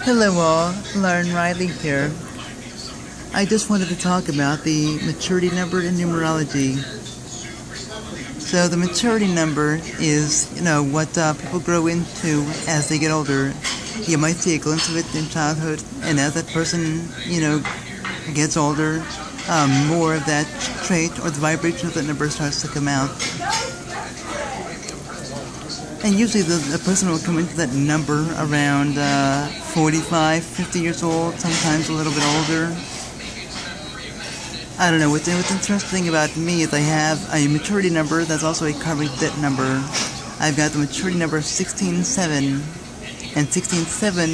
Hello all, Lauren Riley here. I just wanted to talk about the maturity number in numerology. So the maturity number is, what people grow into as they get older. You might see a glimpse of it in childhood, and as that person, gets older, more of that trait or the vibration of that number starts to come out. And usually the person will come into that number around 45, 50 years old, sometimes a little bit older. I don't know, what's interesting about me is I have a maturity number that's also a karmic debt number. I've got the maturity number 167, and 167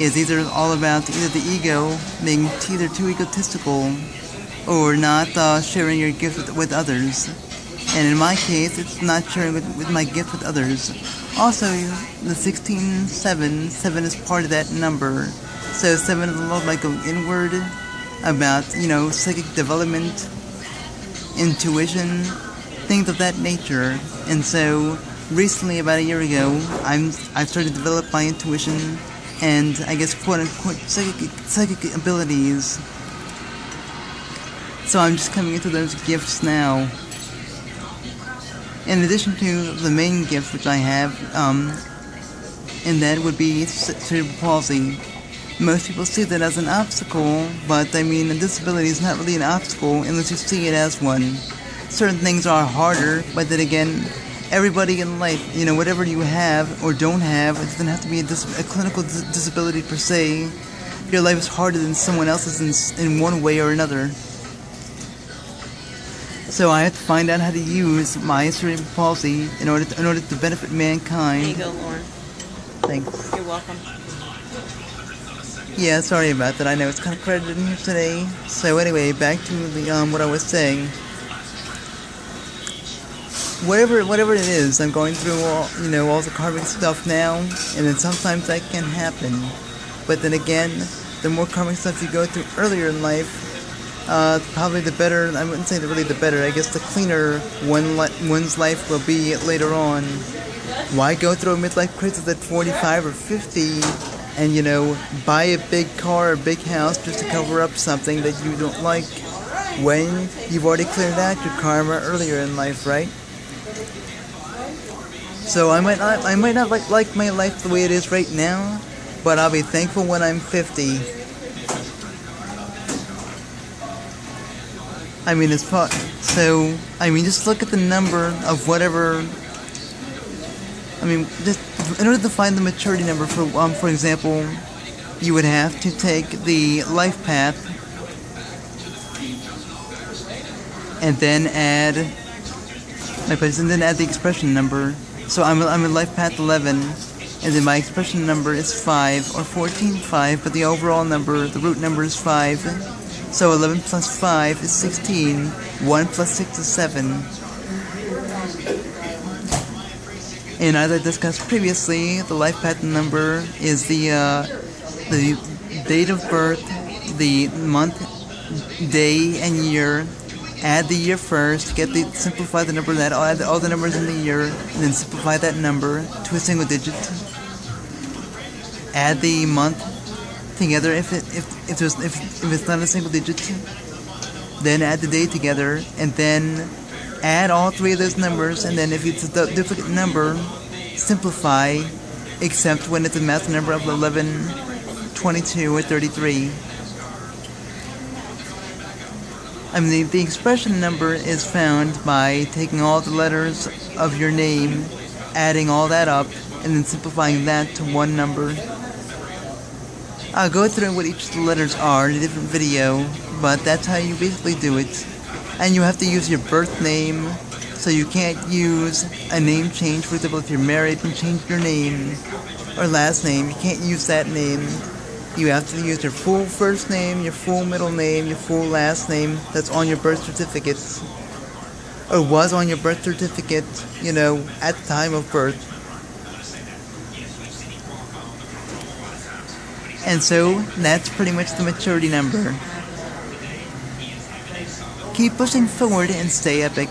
is either all about either the ego being either too egotistical or not sharing your gift with others. And in my case, it's not sharing with my gift with others. Also, the 16-7, 7 is part of that number. So 7 is a lot like an inward about, psychic development, intuition, things of that nature. And so recently, about a year ago, I've started to develop my intuition and I guess quote-unquote psychic abilities. So I'm just coming into those gifts now. In addition to the main gift which I have, and that would be cerebral palsy. Most people see that as an obstacle, but a disability is not really an obstacle unless you see it as one. Certain things are harder, but then again, everybody in life, whatever you have or don't have, it doesn't have to be a clinical disability per se. Your life is harder than someone else's in one way or another. So I have to find out how to use my cerebral palsy in order to benefit mankind. There you go, Lauren. Thanks. You're welcome. Yeah, sorry about that. I know it's kind of crowded in here today. So anyway, back to the what I was saying. Whatever it is, I'm going through all the karmic stuff now, and then sometimes that can happen. But then again, the more karmic stuff you go through earlier in life, probably the better. I wouldn't say really the better. I guess the cleaner one's life will be later on. Why go through a midlife crisis at 45 or 50 and buy a big car or big house just to cover up something that you don't like when you've already cleared out your karma earlier in life, right? So I might not like my life the way it is right now, but I'll be thankful when I'm 50. It's fun. So, just look at the number of whatever. Just in order to find the maturity number, for example, you would have to take the life path and then add the expression number. So I'm in life path 11, and then my expression number is 5 or 14, 5, but the overall number, the root number is 5. So 11 plus 5 is 16. 1 plus 6 is 7. And as I discussed previously, the life pattern number is the date of birth, the month, day, and year. Add the year first. Simplify the number. Add all the numbers in the year, and then simplify that number to a single digit. Add the month together if it's not a single digit, then add the day together, and then add all three of those numbers, and then if it's a duplicate number, simplify, except when it's a math number of 11, 22, or 33. The expression number is found by taking all the letters of your name, adding all that up, and then simplifying that to one number. I'll go through what each of the letters are in a different video, but that's how you basically do it. And you have to use your birth name, so you can't use a name change. For example, if you're married and change your name or last name, you can't use that name. You have to use your full first name, your full middle name, your full last name that's on your birth certificate, or was on your birth certificate, at the time of birth. And so, that's pretty much the maturity number. Keep pushing forward and stay epic.